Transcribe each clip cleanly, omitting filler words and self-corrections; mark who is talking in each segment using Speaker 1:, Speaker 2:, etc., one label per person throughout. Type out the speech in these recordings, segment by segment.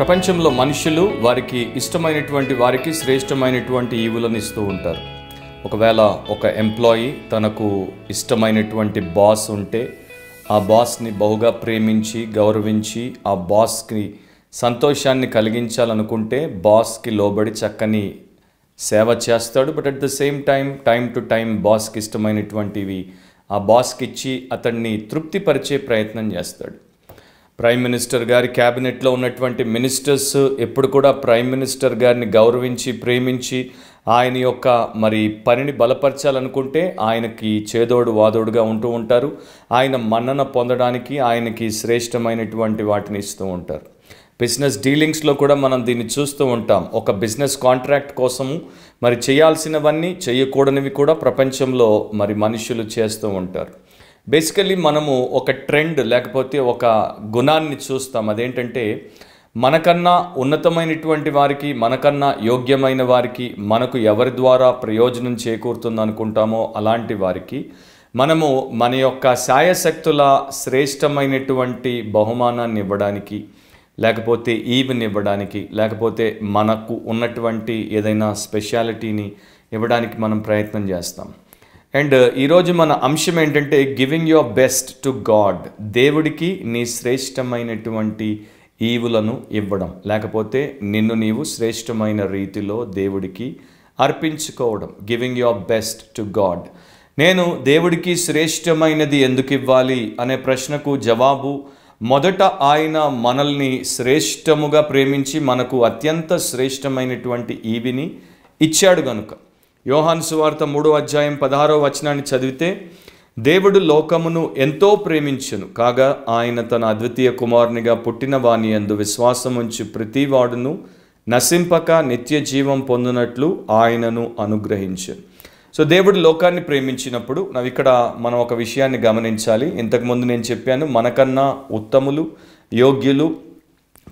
Speaker 1: ప్రపంచంలో మనుషులు వారికి ఇష్టమైనటువంటి వారికి శ్రేష్టమైనటువంటి ఈవులను ఇస్తూ ఉంటారు. ఒకవేళ ఒక ఎంప్లాయీ తనకు ఇష్టమైనటువంటి బాస్ ఉంటే ఆ బాస్ని బహుగా ప్రేమించి గౌరవించి ఆ బాస్కి సంతోషాన్ని కలిగించాలనుకుంటే బాస్కి లోబడి చక్కని సేవ చేస్తాడు. But at the same time to time బాస్కి ఇష్టమైనటువంటివి ఆ బాస్కి ఇచ్చి అతన్ని తృప్తిపరిచే ప్రయత్నం చేస్తాడు. ప్రైమ్ మినిస్టర్ గారి క్యాబినెట్లో ఉన్నటువంటి మినిస్టర్స్ ఎప్పుడు కూడా ప్రైమ్ మినిస్టర్ గారిని గౌరవించి ప్రేమించి ఆయన యొక్క పనిని బలపరచాలనుకుంటే ఆయనకి చేదోడు వాదోడుగా ఉంటూ ఉంటారు. ఆయన మన్నన పొందడానికి ఆయనకి శ్రేష్టమైనటువంటి వాటిని ఇస్తూ ఉంటారు. బిజినెస్ డీలింగ్స్లో కూడా మనం దీన్ని చూస్తూ ఉంటాం. ఒక బిజినెస్ కాంట్రాక్ట్ కోసము చేయాల్సినవన్నీ చేయకూడనివి కూడా ప్రపంచంలో మనుషులు చేస్తూ ఉంటారు. బేసికల్లీ మనము ఒక ట్రెండ్ లేకపోతే ఒక గుణాన్ని చూస్తాం. అదేంటంటే మనకన్నా ఉన్నతమైనటువంటి వారికి, మనకన్నా యోగ్యమైన వారికి, మనకు ఎవరి ద్వారా ప్రయోజనం చేకూరుతుంది అనుకుంటామో అలాంటి వారికి మనము మన యొక్క శాయశక్తుల శ్రేష్టమైనటువంటి బహుమానాన్ని ఇవ్వడానికి, లేకపోతే ఈవిని ఇవ్వడానికి, లేకపోతే మనకు ఉన్నటువంటి ఏదైనా స్పెషాలిటీని ఇవ్వడానికి మనం ప్రయత్నం చేస్తాం. అండ్ ఈరోజు మన అంశం ఏంటంటే giving your best to God. దేవుడికి నీ శ్రేష్టమైనటువంటి ఈవులను ఇవ్వడం, లేకపోతే నిన్ను నీవు శ్రేష్టమైన రీతిలో దేవుడికి అర్పించుకోవడం. Giving your best to God. నేను దేవుడికి శ్రేష్టమైనది ఎందుకు ఇవ్వాలి అనే ప్రశ్నకు జవాబు, మొదట ఆయన మనల్ని శ్రేష్టముగా ప్రేమించి మనకు అత్యంత శ్రేష్టమైనటువంటి ఈవిని ఇచ్చాడు గనుక. యోహాను సువార్త 3:16 చదివితే, దేవుడు లోకమును ఎంతో ప్రేమించెను కాగా ఆయన తన అద్వితీయ కుమారునిగా పుట్టిన వాని యందు విశ్వాసముంచి ప్రతివాడును నశింపక నిత్య జీవం పొందినట్లు ఆయనను అనుగ్రహించెను. సో దేవుడు లోకాన్ని ప్రేమించినప్పుడు ఇక్కడ మనం ఒక విషయాన్ని గమనించాలి. ఇంతకుముందు నేను చెప్పాను, మనకన్నా ఉత్తములు, యోగ్యులు,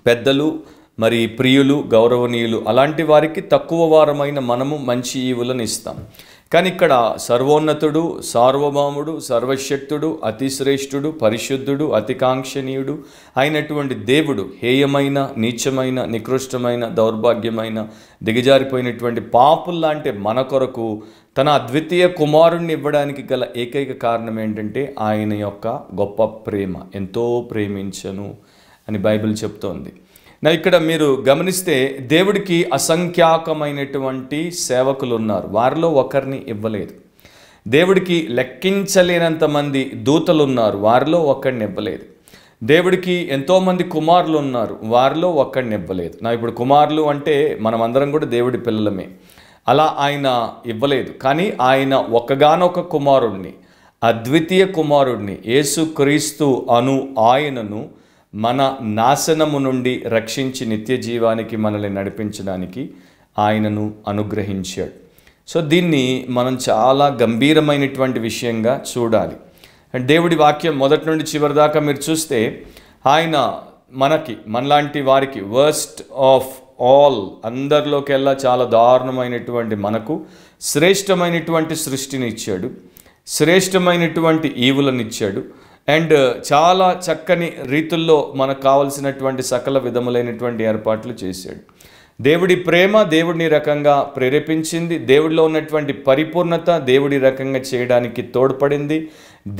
Speaker 1: పెద్దలు, ప్రియులు, గౌరవనీయులు అలాంటి వారికి తక్కువ వారమైన మనము మంచి ఈవులను ఇస్తాం. కానీ ఇక్కడ సర్వోన్నతుడు, సార్వభౌముడు, సర్వశక్తుడు, అతిశ్రేష్ఠుడు, పరిశుద్ధుడు, అతికాంక్షణీయుడు అయినటువంటి దేవుడు హేయమైన, నీచమైన, నికృష్టమైన, దౌర్భాగ్యమైన, దిగజారిపోయినటువంటి పాపుల్లాంటి మన కొరకు తన అద్వితీయ కుమారుణ్ణి ఇవ్వడానికి గల ఏకైక కారణం ఏంటంటే ఆయన యొక్క గొప్ప ప్రేమ. ఎంతో ప్రేమించను అని బైబిల్ చెప్తోంది. ఇక్కడ మీరు గమనిస్తే దేవుడికి అసంఖ్యాకమైనటువంటి సేవకులు ఉన్నారు, వారిలో ఒకరిని ఇవ్వలేదు. దేవుడికి లెక్కించలేనంత మంది దూతలు ఉన్నారు, వారిలో ఒకరిని ఇవ్వలేదు. దేవుడికి ఎంతోమంది కుమారులు ఉన్నారు, వారిలో ఒకరిని ఇవ్వలేదు. ఇప్పుడు కుమారులు అంటే మనమందరం కూడా దేవుడి పిల్లలమే, అలా ఆయన ఇవ్వలేదు. కానీ ఆయన ఒక్కగానొక కుమారుణ్ణి, అద్వితీయ కుమారుణ్ణి, యేసుక్రీస్తు అను ఆయనను మన నాశనము నుండి రక్షించి నిత్య జీవానికి మనల్ని నడిపించడానికి ఆయనను అనుగ్రహించాడు. సో దీన్ని మనం చాలా గంభీరమైనటువంటి విషయంగా చూడాలి. అండ్ దేవుడి వాక్యం మొదటి నుండి చివరి దాకా మీరు చూస్తే ఆయన మనలాంటి వారికి వర్స్ట్ ఆఫ్ ఆల్, అందరిలోకెల్లా చాలా దారుణమైనటువంటి మనకు శ్రేష్టమైనటువంటి సృష్టిని ఇచ్చాడు, శ్రేష్టమైనటువంటి ఈవులను ఇచ్చాడు. అండ్ చాలా చక్కని రీతుల్లో మనకు కావలసినటువంటి సకల విధములైనటువంటి ఏర్పాట్లు చేశాడు. దేవుడి ప్రేమ దేవుడిని రకంగా ప్రేరేపించింది, దేవుడిలో ఉన్నటువంటి పరిపూర్ణత దేవుడి రకంగా చేయడానికి తోడ్పడింది.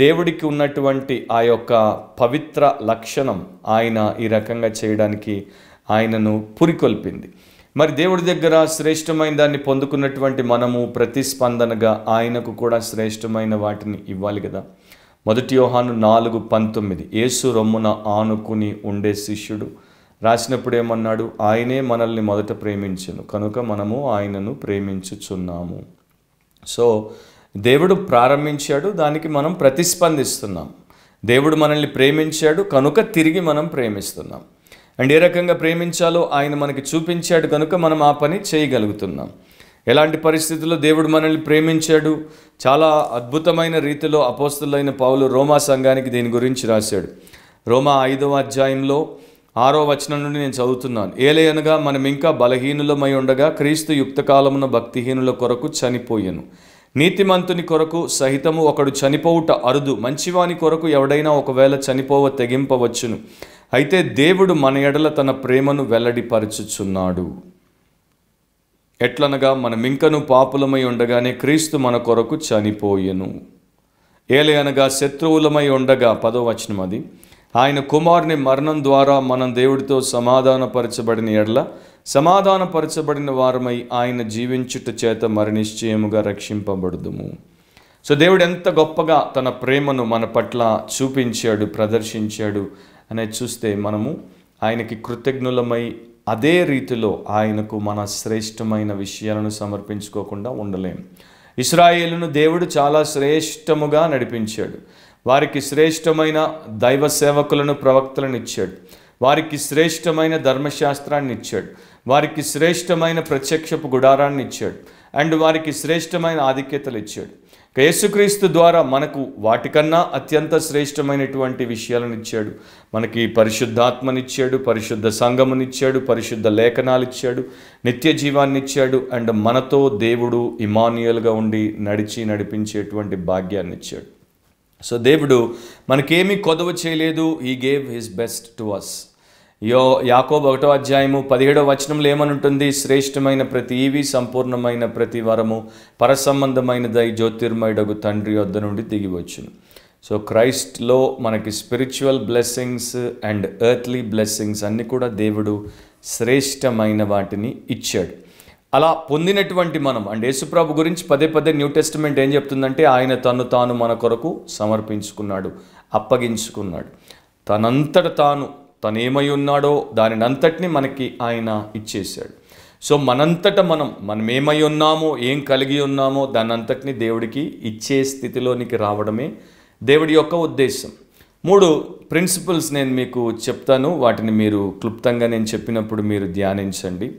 Speaker 1: దేవుడికి ఉన్నటువంటి ఆ యొక్క పవిత్ర లక్షణం ఆయన ఈ రకంగా చేయడానికి ఆయనను పురికొల్పింది. దేవుడి దగ్గర శ్రేష్టమైన దాన్ని పొందుకున్నటువంటి మనము ప్రతిస్పందనగా ఆయనకు కూడా శ్రేష్టమైన వాటిని ఇవ్వాలి కదా. 1 యోహాను 4:19 యేసు రొమ్మున ఆనుకుని ఉండే శిష్యుడు రాసినప్పుడు ఏమన్నాడు? ఆయనే మనల్ని మొదట ప్రేమించెను కనుక మనము ఆయనను ప్రేమించుచున్నాము. సో దేవుడు ప్రారంభించాడు, దానికి మనం ప్రతిస్పందిస్తున్నాం. దేవుడు మనల్ని ప్రేమించాడు కనుక తిరిగి మనం ప్రేమిస్తున్నాం. అండ్ ఏ రకంగా ప్రేమించాలో ఆయన మనకి చూపించాడు కనుక మనం ఆ పని చేయగలుగుతున్నాం. ఎలాంటి పరిస్థితుల్లో దేవుడు మనల్ని ప్రేమించాడు? చాలా అద్భుతమైన రీతిలో అపోస్తలుడైన పౌలు రోమా సంఘానికి దీని గురించి రాశాడు. రోమా 5:6 నుండి నేను చదువుతున్నాను. ఏలయనగా మనం ఇంకా బలహీనులమై ఉండగా క్రీస్తు యుక్తకాలమున భక్తిహీనుల కొరకు చనిపోయెను. నీతిమంతుని కొరకు సహితము ఒకడు చనిపోవుట అరుదు, మంచివాని కొరకు ఎవడైనా ఒకవేళ చనిపోవ తెగింపవచ్చును. అయితే దేవుడు మన ఎడల తన ప్రేమను వెల్లడిపరచుచున్నాడు. ఎట్లనగా మనమింకను పాపులమై ఉండగానే క్రీస్తు మన కొరకు చనిపోయెను. ఏలయనగా శత్రువులమై ఉండగా, 10వ వచనం అది, ఆయన కుమారుని మరణం ద్వారా మనం దేవుడితో సమాధానపరచబడిన ఎడల సమాధానపరచబడిన వారమై ఆయన జీవించుట చేత మరి నిశ్చయముగా రక్షింపబడుదుము. సో దేవుడు ఎంత గొప్పగా తన ప్రేమను మన పట్ల చూపించాడు, ప్రదర్శించాడు అనేది చూస్తే మనము ఆయనకి కృతజ్ఞులమై అదే రీతిలో ఆయనకు మన శ్రేష్టమైన విషయాలను సమర్పించుకోకుండా ఉండలేం. ఇశ్రాయేలును దేవుడు చాలా శ్రేష్టముగా నడిపించాడు. వారికి శ్రేష్టమైన దైవ సేవకులను, ప్రవక్తలను ఇచ్చాడు. వారికి శ్రేష్టమైన ధర్మశాస్త్రాన్ని ఇచ్చాడు. వారికి శ్రేష్టమైన ప్రత్యక్షపు గుడారాన్ని ఇచ్చాడు. అండ్ వారికి శ్రేష్టమైన ఆధిక్యతలు ఇచ్చాడు. యేసుక్రీస్తు ద్వారా మనకు వాటికన్నా అత్యంత శ్రేష్టమైనటువంటి విషయాలను ఇచ్చాడు. మనకి పరిశుద్ధాత్మనిచ్చాడు, పరిశుద్ధ సంఘమునిచ్చాడు, పరిశుద్ధ లేఖనాలు ఇచ్చాడు, నిత్య జీవాన్ని ఇచ్చాడు. అండ్ మనతో దేవుడు ఇమాన్యుయల్గా ఉండి నడిపించేటువంటి భాగ్యాన్ని ఇచ్చాడు. సో దేవుడు మనకేమీ కొదవ చేయలేదు. He gave his best to us. యాకోబు 1వ అధ్యాయము 17వ వచనంలో ఏమనుంటుంది? శ్రేష్టమైన ప్రతి ఈవి, సంపూర్ణమైన ప్రతి వరము పరసంబంధమైనదై జ్యోతిర్మయుడగు తండ్రి వద్ద నుండి దిగివచ్చును. సో క్రైస్ట్లో మనకి spiritual blessings and earthly blessings అన్నీ కూడా దేవుడు శ్రేష్టమైన వాటిని ఇచ్చాడు. అలా పొందినటువంటి మనం అండ్ యేసుప్రభు గురించి పదే న్యూ టెస్టిమెంట్ ఏం చెప్తుందంటే ఆయన తను తాను మన కొరకు సమర్పించుకున్నాడు, అప్పగించుకున్నాడు. తనేమై ఉన్నాడో దానినంతటిని మనకి ఆయన ఇచ్చేశాడు. సో మనం ఏమై ఉన్నామో, ఏం కలిగి ఉన్నామో దానంతటిని దేవుడికి ఇచ్చే స్థితిలోనికి రావడమే దేవుడి యొక్క ఉద్దేశం. 3 ప్రిన్సిపల్స్ నేను మీకు చెప్తాను. వాటిని మీరు క్లుప్తంగా నేను చెప్పినప్పుడు మీరు ధ్యానించండి.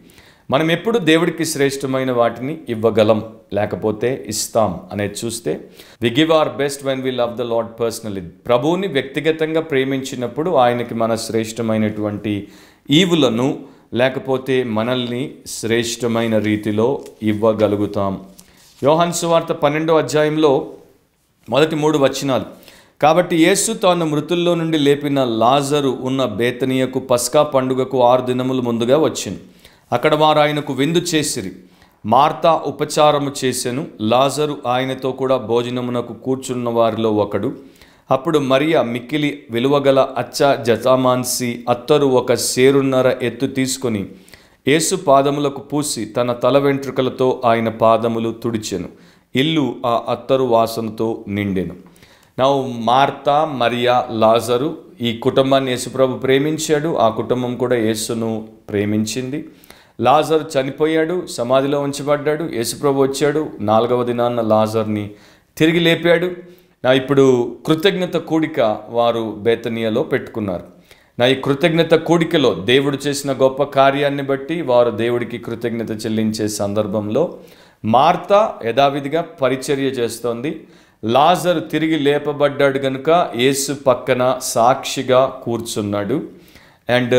Speaker 1: మనం ఎప్పుడు దేవుడికి శ్రేష్టమైన వాటిని ఇవ్వగలం, లేకపోతే ఇస్తాం అనేది చూస్తే, we give our best when we love the lord personally. ప్రభువుని వ్యక్తిగతంగా ప్రేమించినప్పుడు ఆయనకి మన శ్రేష్టమైనటువంటి ఈవులను, లేకపోతే మనల్ని శ్రేష్టమైన రీతిలో ఇవ్వగలుగుతాం. యోహాను సువార్త 12వ అధ్యాయంలో మొదటి 3 వచనాలు. కాబట్టి యేసు తాను మృతుల్లో నుండి లేపిన లాజరు ఉన్న బేతనియకు పస్కా పండుగకు 6 దినములు ముందుగా వచ్చింది. అక్కడ వారు ఆయనకు విందు చేసిరి. మార్తా ఉపచారము చేసెను. లాజరు ఆయనతో కూడా భోజనమునకు కూర్చున్న వారిలో ఒకడు. అప్పుడు మరియ మిక్కిలి విలువగల అచ్చ జతామాన్సి అత్తరు 1 సేరున్నర ఎత్తు తీసుకొని యేసు పాదములకు పూసి తన తల వెంట్రుకలతో ఆయన పాదములు తుడిచెను. ఇల్లు ఆ అత్తరు వాసనతో నిండెను. నా మార్తా, మరియా, లాజరు ఈ కుటుంబాన్ని యేసుప్రభు ప్రేమించాడు. ఆ కుటుంబం కూడా యేసును ప్రేమించింది. లాజరు చనిపోయాడు, సమాధిలో ఉంచబడ్డాడు. యేసుప్రభు వచ్చాడు, 4వ దినాన్న లాజర్ని తిరిగి లేపాడు. ఇప్పుడు కృతజ్ఞత కూడిక వారు బేతనియాలో పెట్టుకున్నారు. ఈ కృతజ్ఞత కూడికలో దేవుడు చేసిన గొప్ప కార్యాన్ని బట్టి వారు దేవుడికి కృతజ్ఞత చెల్లించే సందర్భంలో మార్తా యథావిధిగా పరిచర్య చేస్తోంది. లాజరు తిరిగి లేపబడ్డాడు కనుక యేసు పక్కన సాక్షిగా కూర్చున్నాడు. అండ్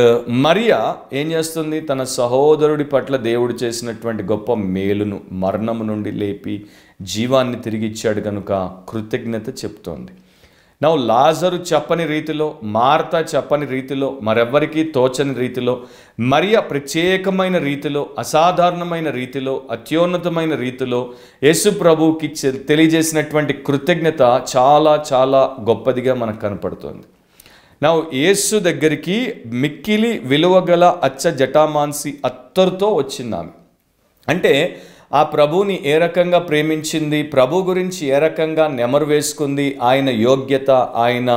Speaker 1: మరియా ఏం చేస్తుంది? తన సహోదరుడి పట్ల దేవుడు చేసినటువంటి గొప్ప మేలును, మరణము నుండి లేపి జీవాన్ని తిరిగి ఇచ్చాడు కనుక కృతజ్ఞత చెప్తోంది. లాజరు చెప్పని రీతిలో, మార్తా చెప్పని రీతిలో, మరెవ్వరికీ తోచని రీతిలో, మరియా ప్రత్యేకమైన రీతిలో, అసాధారణమైన రీతిలో, అత్యున్నతమైన రీతిలో యేసు ప్రభువుకి తెలియజేసినటువంటి కృతజ్ఞత చాలా చాలా గొప్పదిగా మనకు కనపడుతోంది. యేసు దగ్గరికి మిక్కిలి విలువగల అచ్చ జటామాన్సి అత్తరుతో వచ్చింది ఆమె. అంటే ఆ ప్రభువుని ఏ రకంగా ప్రేమించింది, ప్రభు గురించి ఏ రకంగా నెమరు వేసుకుంది, ఆయన యోగ్యత, ఆయన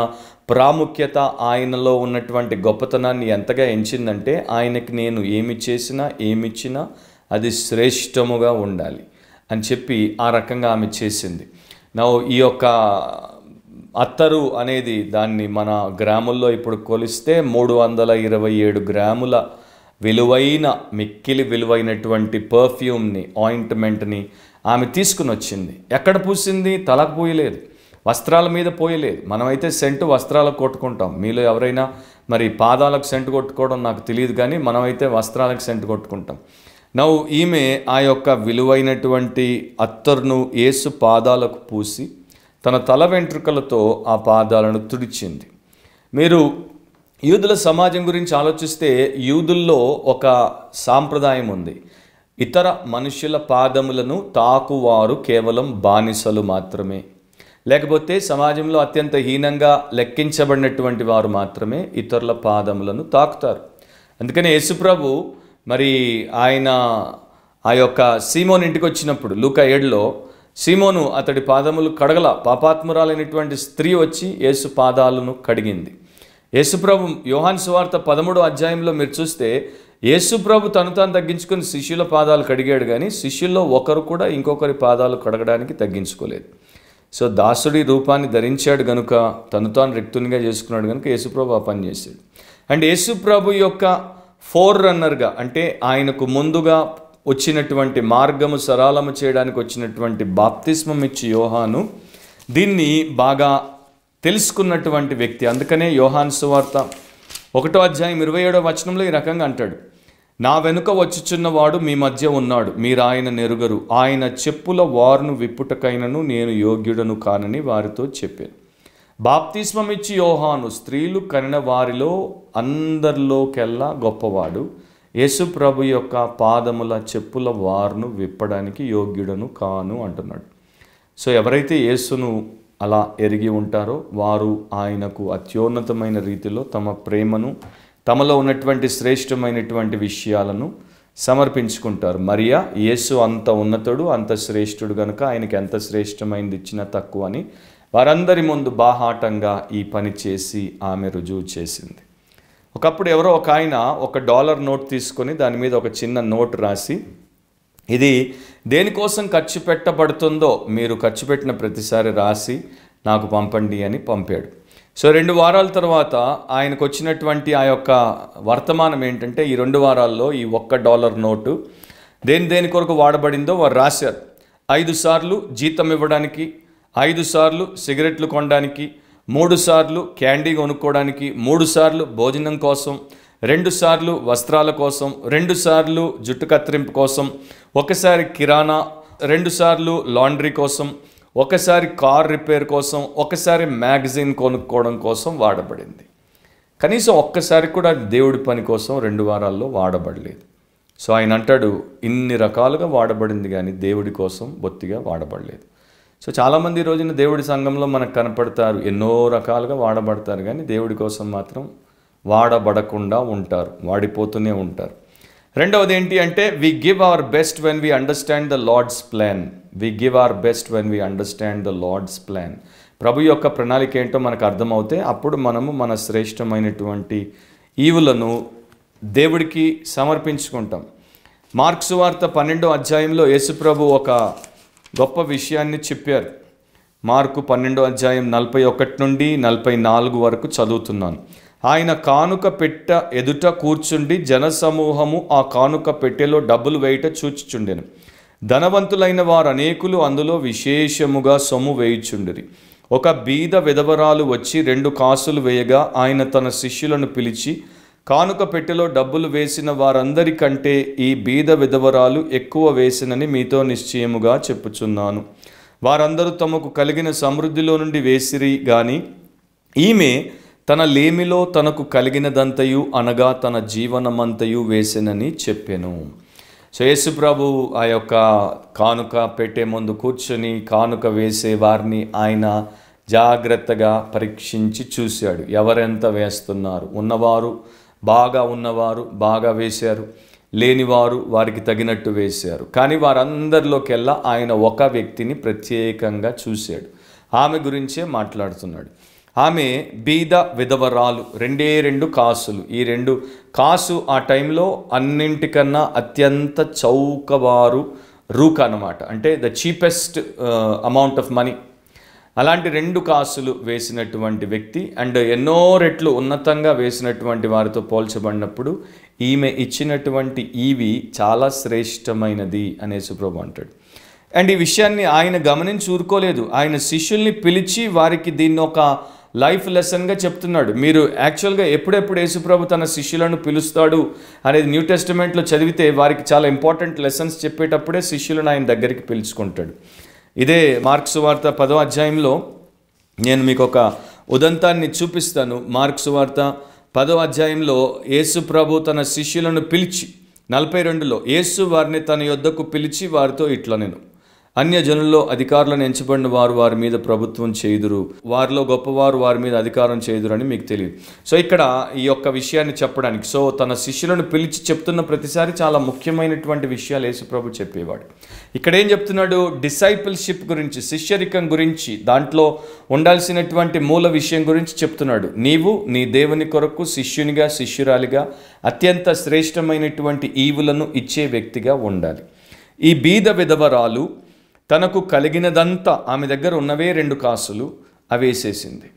Speaker 1: ప్రాముఖ్యత, ఆయనలో ఉన్నటువంటి గొప్పతనాన్ని ఎంతగా ఎంచిందంటే, ఆయనకి నేను ఏమి చేసినా ఏమిచ్చినా అది శ్రేష్టముగా ఉండాలి అని చెప్పి ఆ రకంగా ఆమె చేసింది. ఈ యొక్క అత్తరు అనేది దాన్ని మన గ్రాముల్లో ఇప్పుడు కొలిస్తే 327 గ్రాముల విలువైన, మిక్కిలి విలువైనటువంటి పర్ఫ్యూమ్ని, ఆయింట్మెంట్ని ఆమె తీసుకుని వచ్చింది. ఎక్కడ పూసింది? తలకు పూయలేదు, వస్త్రాల మీద పోయలేదు. మనమైతే సెంటు వస్త్రాలకు కొట్టుకుంటాం. మీలో ఎవరైనా మరి పాదాలకు సెంటు కొట్టుకోవడం నాకు తెలియదు, కానీ మనమైతే వస్త్రాలకు సెంటు కొట్టుకుంటాం. ఈమె ఆ యొక్క విలువైనటువంటి అత్తరును యేసు పాదాలకు పూసి తన తల వెంట్రుకలతో ఆ పాదాలను తుడిచింది. మీరు యూదుల సమాజం గురించి ఆలోచిస్తే యూదుల్లో ఒక సాంప్రదాయం ఉంది. ఇతర మనుషుల పాదములను తాకువారు కేవలం బానిసలు మాత్రమే, లేకపోతే సమాజంలో అత్యంత హీనంగా లెక్కించబడినటువంటి వారు మాత్రమే ఇతరుల పాదములను తాకుతారు. అందుకని యేసుప్రభు మరి ఆయన ఆ యొక్క సీమోను ఇంటికి వచ్చినప్పుడు లూకా 7లో సీమోను అతడి పాదములు కడగల, పాపాత్మురాలైనటువంటి స్త్రీ వచ్చి యేసు పాదాలను కడిగింది. యేసుప్రభు యోహాను సువార్త 13వ అధ్యాయంలో మీరు చూస్తే యేసుప్రభు తను తాను తగ్గించుకొని శిష్యుల పాదాలు కడిగాడు, కానీ శిష్యుల్లో ఒకరు కూడా ఇంకొకరి పాదాలు కడగడానికి తగ్గించుకోలేదు. సో దాసుడి రూపాన్ని ధరించాడు కనుక, తను తాను రిక్తునిగా చేసుకున్నాడు కనుక యేసుప్రభు ఆ పని చేశాడు. అండ్ యేసుప్రభు యొక్క ఫోర్ రన్నర్గా, అంటే ఆయనకు ముందుగా వచ్చినటువంటి మార్గము సరళము చేయడానికి వచ్చినటువంటి బాప్తిస్మం ఇచ్చి యోహాను దీన్ని బాగా తెలుసుకున్నటువంటి వ్యక్తి. అందుకనే యోహాను సువార్త 1వ అధ్యాయం 27వ వచనంలో ఈ రకంగా అంటాడు, నా వెనుక వచ్చుచున్నవాడు మీ మధ్య ఉన్నాడు, మీరు ఆయన నెరుగరు, ఆయన చెప్పుల వారును విప్పుటకైనను నేను యోగ్యుడను కానని వారితో చెప్పాను. బాప్తిస్మం ఇచ్చి యోహాను స్త్రీలు కనిన వారిలో అందరిలోకెల్లా గొప్పవాడు, యేసు ప్రభు యొక్క పాదముల చెప్పుల వారును విప్పడానికి యోగ్యుడను కాను అంటున్నాడు. సో ఎవరైతే యేసును అలా ఎరిగి ఉంటారో వారు ఆయనకు అత్యున్నతమైన రీతిలో తమ ప్రేమను, తమలో ఉన్నటువంటి శ్రేష్టమైనటువంటి విషయాలను సమర్పించుకుంటారు. మరియా యేసు అంత ఉన్నతుడు, అంత శ్రేష్ఠుడు కనుక ఆయనకి ఎంత శ్రేష్టమైనది ఇచ్చినా తక్కువ అని వారందరి ముందు బాహాటంగా ఈ పని చేసి ఆమె రుజువు చేసింది. ఒకప్పుడు ఎవరో ఒక ఆయన $1 నోట్ తీసుకొని దాని మీద ఒక చిన్న నోట్ రాసి, ఇది దేనికోసం ఖర్చు పెట్టబడుతుందో మీరు ఖర్చు పెట్టిన ప్రతిసారి రాసి నాకు పంపండి అని పంపాడు. సో 2 వారాల తర్వాత ఆయనకు వచ్చినటువంటి ఆ యొక్క వర్తమానం ఏంటంటే, ఈ 2 వారాల్లో ఈ $1 నోటు దేని కొరకు వాడబడిందో వారు రాశారు. 5 సార్లు జీతం ఇవ్వడానికి, 5 సార్లు సిగరెట్లు కొనడానికి, 3 సార్లు క్యాండీ కొనుక్కోవడానికి, 3 సార్లు భోజనం కోసం, 2 సార్లు వస్త్రాల కోసం, 2 సార్లు జుట్టు కత్తిరింపు కోసం, ఒకసారి కిరాణా, 2 సార్లు లాండ్రీ కోసం, ఒకసారి కార్ రిపేర్ కోసం, ఒకసారి మ్యాగజైన్ కొనుక్కోవడం కోసం వాడబడింది. కనీసం ఒక్కసారి కూడా దేవుడి పని కోసం 2 వారాల్లో వాడబడలేదు. సో ఆయన అంటాడు, ఇన్ని రకాలుగా వాడబడింది కానీ దేవుడి కోసం బొత్తిగా వాడబడలేదు. సో చాలామంది ఈ రోజున దేవుడి సంఘంలో మనకు కనపడతారు, ఎన్నో రకాలుగా వాడబడతారు, కానీ దేవుడి కోసం మాత్రం వాడబడకుండా ఉంటారు, వాడిపోతూనే ఉంటారు. రెండవది ఏంటి అంటే, we give our best when we understand the Lord's plan. We give our best when we understand the Lord's plan. ప్రభు యొక్క ప్రణాళిక ఏంటో మనకు అర్థమవుతే అప్పుడు మనము మన శ్రేష్టమైనటువంటి ఈవులను దేవుడికి సమర్పించుకుంటాం. మార్కు సువార్త 12వ అధ్యాయంలో యేసుప్రభు ఒక గొప్ప విషయాన్ని చెప్పారు. మార్కు 12వ అధ్యాయం 41 నుండి 44 వరకు చదువుతున్నాను. ఆయన కానుక పెట్టె ఎదుట కూర్చుండి జనసమూహము ఆ కానుక పెట్టెలో డబ్బులు వేయుట చూచుచుండెను. ధనవంతులైన వారు అనేకులు అందులో విశేషముగా సొమ్ము వేయుచుండిరి. ఒక బీద విధవరాలు వచ్చి 2 కాసులు వేయగా ఆయన తన శిష్యులను పిలిచి, కానుక పెట్టెలో డబ్బులు వేసిన వారందరికంటే ఈ బీద విధవరాలు ఎక్కువ వేసినని మీతో నిశ్చయముగా చెప్పుచున్నాను. వారందరూ తమకు కలిగిన సమృద్ధిలో నుండి వేసిరి గాని ఈమె తన లేమిలో తనకు కలిగినదంతయు అనగా తన జీవనమంతయు వేసినని చెప్పెను. సో యేసు ప్రభు ఆ యొక్క కానుక పెట్టే ముందు కూర్చొని కానుక వేసే వారిని ఆయన జాగ్రత్తగా పరీక్షించి చూశాడు. ఎవరెంత వేస్తున్నారు? ఉన్నవారు బాగా వేశారు, లేనివారు వారికి తగినట్టు వేశారు. కానీ వారందరిలోకెల్లా ఆయన ఒక వ్యక్తిని ప్రత్యేకంగా చూశాడు. ఆమె గురించే మాట్లాడుతున్నాడు. ఆమె బీద విధవరాలు, 2 కాసులు. ఈ 2 కాసు ఆ టైంలో అన్నింటికన్నా అత్యంత చౌకవారు రూక అన్నమాట, అంటే the cheapest amount of money. అలాంటి 2 కాసులు వేసినటువంటి వ్యక్తి అండ్ ఎన్నో రెట్లు ఉన్నతంగా వేసినటువంటి వారితో పోల్చబడినప్పుడు ఈమె ఇచ్చినటువంటి ఈవి చాలా శ్రేష్టమైనది అనేసి ప్రభు అంటాడు. అండ్ ఈ విషయాన్ని ఆయన గమనించి ఊరుకోలేదు. ఆయన శిష్యుల్ని పిలిచి వారికి దీన్ని ఒక లైఫ్ లెసన్గా చెప్తున్నాడు. మీరు యాక్చువల్గా ఎప్పుడెప్పుడు యేసుప్రభు తన శిష్యులను పిలుస్తాడు అనేది న్యూ టెస్టిమెంట్లో చదివితే వారికి చాలా ఇంపార్టెంట్ లెసన్స్ చెప్పేటప్పుడే శిష్యులను ఆయన దగ్గరికి పిలుచుకుంటాడు. ఇదే మార్కు సువార్త 10వ అధ్యాయంలో నేను మీకు ఒక ఉదంతాన్ని చూపిస్తాను. మార్కు సువార్త 10వ అధ్యాయంలో యేసు ప్రభు తన శిష్యులను పిలిచి 42లో యేసు వారిని తన యొద్దకు పిలిచి వారితో ఇట్లా నేను అన్యజనుల్లో అధికారులను ఎంచబడిన వారు వారి మీద ప్రభుత్వం చేయుదురు, వారిలో గొప్పవారు వారి మీద అధికారం చేయుదురు అని మీకు తెలియదు. సో ఇక్కడ ఈ యొక్క విషయాన్ని చెప్పడానికి, సో తన శిష్యులను పిలిచి చెప్తున్న ప్రతిసారి చాలా ముఖ్యమైనటువంటి విషయాలు యేసు ప్రభు చెప్పేవాడు. ఇక్కడ ఏం చెప్తున్నాడు? డిసైపుల్షిప్ గురించి, శిష్యరికం గురించి, దాంట్లో ఉండాల్సినటువంటి మూల విషయం గురించి చెప్తున్నాడు. నీవు నీ దేవుని కొరకు శిష్యునిగా శిష్యురాలిగా అత్యంత శ్రేష్టమైనటువంటి ఈవులను ఇచ్చే వ్యక్తిగా ఉండాలి. ఈ బీద విధవరాలు తనకు కలిగినదంతా, ఆమె దగ్గర ఉన్నవే 2 కాసులు, అవి వేసేసింది.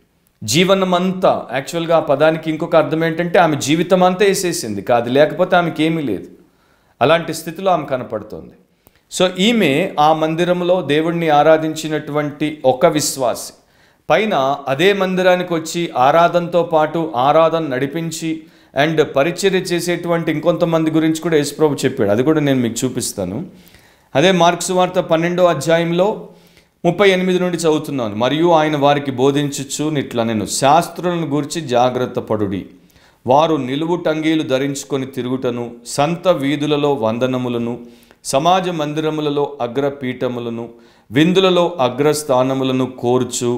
Speaker 1: జీవనమంతా, యాక్చువల్గా ఆ పదానికి ఇంకొక అర్థం ఏంటంటే ఆమె జీవితం అంతా వేసేసింది కాదు, లేకపోతే ఆమెకి ఏమీ లేదు. అలాంటి స్థితిలో ఆమె కనపడుతోంది. సో ఈమె ఆ మందిరంలో దేవుణ్ణి ఆరాధించినటువంటి ఒక విశ్వాసి, పైన అదే మందిరానికి వచ్చి ఆరాధనతో పాటు ఆరాధన నడిపించి అండ్ పరిచర్య చేసేటువంటి ఇంకొంతమంది గురించి కూడా యేసుప్రభు చెప్పాడు. అది కూడా నేను మీకు చూపిస్తాను. అదే మార్కు సువార్త 12వ అధ్యాయంలో 38 నుండి చదువుతున్నాను. మరియు ఆయన వారికి బోధించుచు ఇట్లా నేను శాస్త్రులను గూర్చి జాగ్రత్త పడుడి, వారు నిలువు టంగీలు ధరించుకొని తిరుగుటను, సంత వీధులలో వందనములను, సమాజ మందిరములలో అగ్రపీఠములను, విందులలో అగ్రస్థానములను కోర్చు,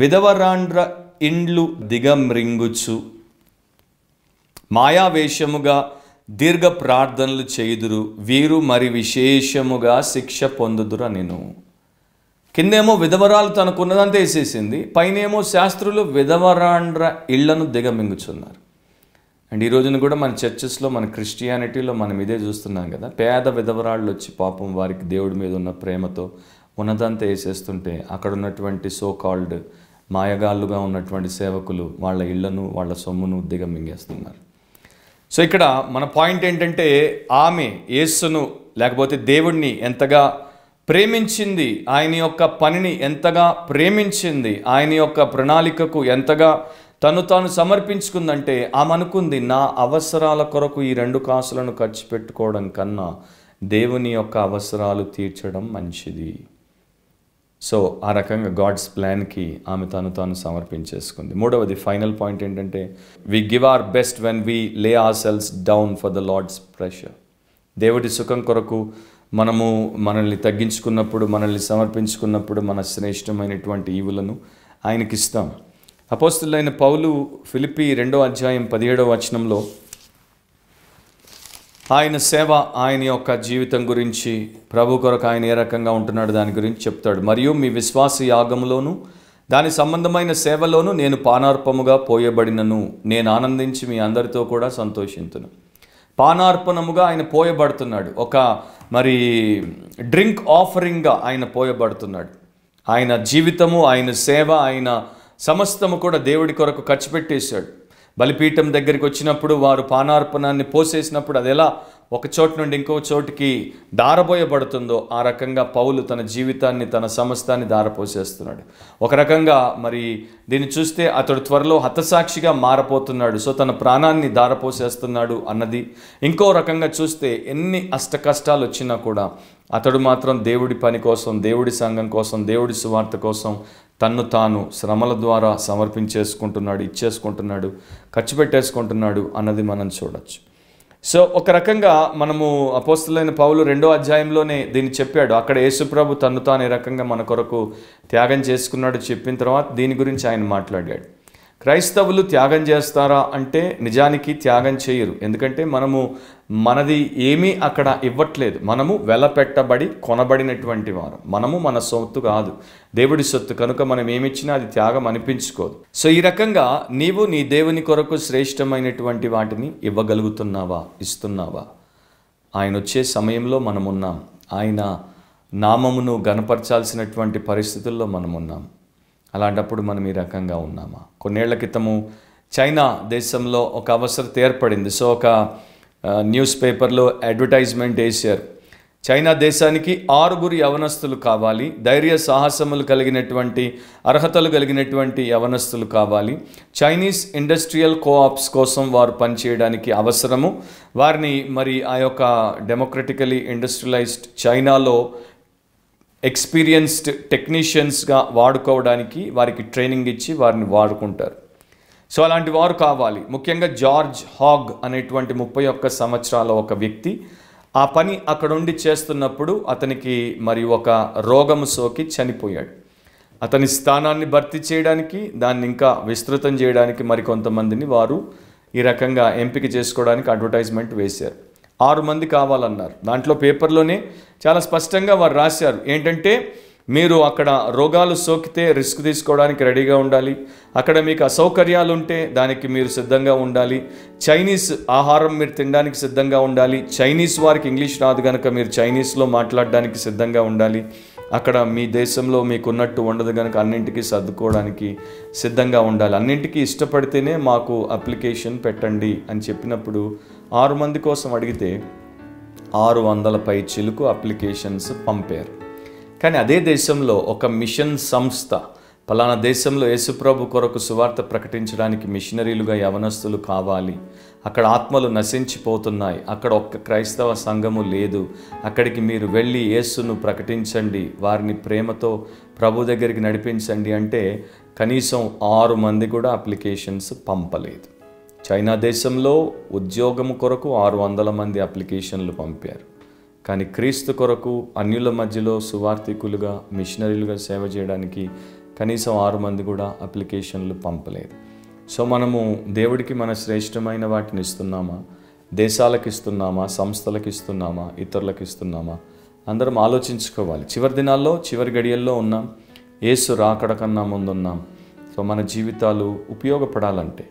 Speaker 1: విధవరాండ్ర ఇండ్లు దిగమ్రింగుచు, మాయావేషముగా దీర్ఘ ప్రార్థనలు చేయుదురు, వీరు మరి విశేషముగా శిక్ష పొందుదురు నేను. కిందేమో విధవరాలు తనకున్నదంతా వేసేసింది, పైనేమో శాస్త్రులు విధవరాండ్ర ఇళ్లను దిగమింగుచున్నారు. అండ్ ఈ రోజున కూడా మన చర్చెస్లో, మన క్రిస్టియానిటీలో మనం ఇదే చూస్తున్నాం కదా. పేద విధవరాళ్ళు వచ్చి పాపం వారికి దేవుడి మీద ఉన్న ప్రేమతో ఉన్నదంతా వేసేస్తుంటే అక్కడ ఉన్నటువంటి సో కాల్డ్ మాయగాళ్ళుగా ఉన్నటువంటి సేవకులు వాళ్ళ ఇళ్లను వాళ్ళ సొమ్మును దిగమింగేస్తున్నారు. సో ఇక్కడ మన పాయింట్ ఏంటంటే ఆమె యేసును లేకపోతే దేవుణ్ణి ఎంతగా ప్రేమించింది, ఆయన యొక్క పనిని ఎంతగా ప్రేమించింది, ఆయన యొక్క ప్రణాళికకు ఎంతగా తాను సమర్పించుకుందంటే ఆమె అనుకుంది, నా అవసరాల కొరకు ఈ 2 కాసులను ఖర్చు పెట్టుకోవడం కన్నా దేవుని యొక్క అవసరాలు తీర్చడం మంచిది. సో ఆ రకంగా గాడ్స్ ప్లాన్కి ఆమె తాను సమర్పించేసుకుంది. మూడవది ఫైనల్ పాయింట్ ఏంటంటే we give our best when we lay our selves down for the Lord's pleasure. దేవుడి సుఖం కొరకు మనల్ని తగ్గించుకున్నప్పుడు, మనల్ని సమర్పించుకున్నప్పుడు మన శ్రేష్టమైనటువంటి ఈవులను ఆయనకిస్తాం. అపోస్తులైన పౌలు ఫిలిప్పీ 2వ అధ్యాయం 17వ వచనంలో ఆయన సేవ, ఆయన యొక్క జీవితం గురించి, ప్రభు కొరకు ఆయన ఏ రకంగా ఉంటున్నాడు దాని గురించి చెప్తాడు. మరియు మీ విశ్వాస యాగములోను దాని సంబంధమైన సేవలోను నేను పానార్పముగా పోయబడినను, నేను ఆనందించి మీ అందరితో కూడా సంతోషింతును. పానార్పణముగా ఆయన పోయబడుతున్నాడు, ఒక డ్రింక్ ఆఫరింగ్గా ఆయన పోయబడుతున్నాడు. ఆయన జీవితము, ఆయన సేవ, ఆయన సమస్తము కూడా దేవుడి కొరకు ఖర్చు పెట్టేశాడు. బలిపీఠం దగ్గరికి వచ్చినప్పుడు వారు పానార్పణాన్ని పోసేసినప్పుడు అది ఎలా ఒక చోటు నుండి ఇంకో చోటుకి దారబోయబడుతుందో ఆ రకంగా పౌలు తన జీవితాన్ని, తన సమస్తాన్ని దారపోసేస్తున్నాడు. ఒక రకంగా దీన్ని చూస్తే అతడు త్వరలో హతసాక్షిగా మారపోతున్నాడు. సో తన ప్రాణాన్ని దారపోసేస్తున్నాడు అన్నది. ఇంకో రకంగా చూస్తే ఎన్ని అష్ట కష్టాలు వచ్చినా కూడా అతడు మాత్రం దేవుడి పని కోసం, దేవుడి సంఘం కోసం, దేవుడి సువార్త కోసం తాను శ్రమల ద్వారా సమర్పించేసుకుంటున్నాడు, ఇచ్చేసుకుంటున్నాడు, ఖర్చు పెట్టేసుకుంటున్నాడు అన్నది మనం చూడొచ్చు. సో ఒక రకంగా మనము అపోస్తలులైన పౌలు 2వ అధ్యాయంలోనే దీన్ని చెప్పాడు. అక్కడ యేసుప్రభు తాను ఏ రకంగా మన కొరకు త్యాగం చేసుకున్నాడు చెప్పిన తర్వాత దీని గురించి ఆయన మాట్లాడాడు. క్రైస్తవులు త్యాగం చేస్తారా అంటే నిజానికి త్యాగం చేయరు. ఎందుకంటే మనది ఏమీ అక్కడ ఇవ్వట్లేదు. మనము వెలపెట్టబడి కొనబడినటువంటి వారు. మనము మన సొత్తు కాదు, దేవుడి సొత్తు. కనుక మనం ఏమిచ్చినా అది త్యాగం అనిపించుకోదు. సో ఈ రకంగా నీవు నీ దేవుని కొరకు శ్రేష్టమైనటువంటి వాటిని ఇవ్వగలుగుతున్నావా, ఇస్తున్నావా? ఆయన వచ్చే సమయంలో మనమున్నాం. ఆయన నామమును గణపరచాల్సినటువంటి పరిస్థితుల్లో మనమున్నాం. అలాంటప్పుడు మనం ఈ రకంగా ఉన్నామా? కొన్నేళ్ల క్రితము చైనా దేశంలో ఒక అవసరత ఏర్పడింది. సో ఒక న్యూస్ పేపర్లో అడ్వర్టైజ్మెంట్ వేశారు. చైనా దేశానికి 6 యవనస్తులు కావాలి, ధైర్య సాహసములు కలిగినటువంటి, అర్హతలు కలిగినటువంటి యవనస్తులు కావాలి. చైనీస్ ఇండస్ట్రియల్ కోఆప్స్ కోసం వారు పనిచేయడానికి అవసరము. వారిని ఆ యొక్క డెమోక్రటికలీ ఇండస్ట్రియలైజ్డ్ చైనాలో ఎక్స్పీరియన్స్డ్ టెక్నీషియన్స్గా వాడుకోవడానికి వారికి ట్రైనింగ్ ఇచ్చి వారిని వాడుకుంటారు. సో అలాంటి వారు కావాలి. ముఖ్యంగా జార్జ్ హాగ్ అనేటువంటి 31 సంవత్సరాల ఒక వ్యక్తి ఆ పని అక్కడుండి చేస్తున్నప్పుడు అతనికి మరి ఒక రోగము సోకి చనిపోయాడు. అతని స్థానాన్ని భర్తీ చేయడానికి, దాన్ని ఇంకా విస్తృతం చేయడానికి మరి కొంతమందిని వారు ఈ రకంగా ఎంపిక చేసుకోవడానికి అడ్వర్టైజ్మెంట్ వేశారు. 6 మంది కావాలన్నారు. దాంట్లో పేపర్లోనే చాలా స్పష్టంగా వారు రాశారు ఏంటంటే, మీరు అక్కడ రోగాలు సోకితే రిస్క్ తీసుకోవడానికి రెడీగా ఉండాలి, అక్కడ మీకు అసౌకర్యాలు ఉంటే దానికి మీరు సిద్ధంగా ఉండాలి, చైనీస్ ఆహారం మీరు తినడానికి సిద్ధంగా ఉండాలి, చైనీస్ వారికి ఇంగ్లీష్ రాదు కనుక మీరు చైనీస్లో మాట్లాడడానికి సిద్ధంగా ఉండాలి, అక్కడ మీ దేశంలో మీకున్నట్టు ఉండదు కనుక అన్నింటికీ సర్దుకోవడానికి సిద్ధంగా ఉండాలి, అన్నింటికీ ఇష్టపడితేనే మాకు అప్లికేషన్ పెట్టండి అని చెప్పినప్పుడు 6 మంది కోసం అడిగితే 600 పై చిలుకు అప్లికేషన్స్ పంపారు. కానీ అదే దేశంలో ఒక మిషన్ సంస్థ పలానా దేశంలో యేసుప్రభు కొరకు సువార్త ప్రకటించడానికి మిషనరీలుగా యవనస్తులు కావాలి, అక్కడ ఆత్మలు నశించిపోతున్నాయి, అక్కడ ఒక్క క్రైస్తవ సంఘము లేదు, అక్కడికి మీరు వెళ్ళి యేసును ప్రకటించండి, వారిని ప్రేమతో ప్రభు దగ్గరికి నడిపించండి అంటే కనీసం 6 మంది కూడా అప్లికేషన్స్ పంపలేదు. చైనా దేశంలో ఉద్యోగము కొరకు 600 మంది అప్లికేషన్లు పంపారు. కానీ క్రీస్తు కొరకు అన్యుల మధ్యలో సువార్థికులుగా మిషనరీలుగా సేవ చేయడానికి కనీసం 6 మంది కూడా అప్లికేషన్లు పంపలేదు. సో మనము దేవుడికి మన శ్రేష్టమైన వాటిని ఇస్తున్నామా, దేశాలకు ఇస్తున్నామా, సంస్థలకు ఇస్తున్నామా, ఇతరులకు ఇస్తున్నామా? అందరం ఆలోచించుకోవాలి. చివరి దినాల్లో చివరి గడియల్లో ఉన్నాం, యేసు రాకడ కన్నా ముందున్నాం. సో మన జీవితాలు ఉపయోగపడాలంటే,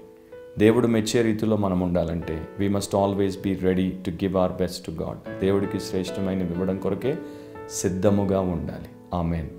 Speaker 1: దేవుడు మెచ్చే రీతిలో మనం ఉండాలంటే we must always be ready to give our best to God. దేవుడికి శ్రేష్టమైన ఇవ్వడం కొరకే సిద్ధముగా ఉండాలి. ఆమెన్.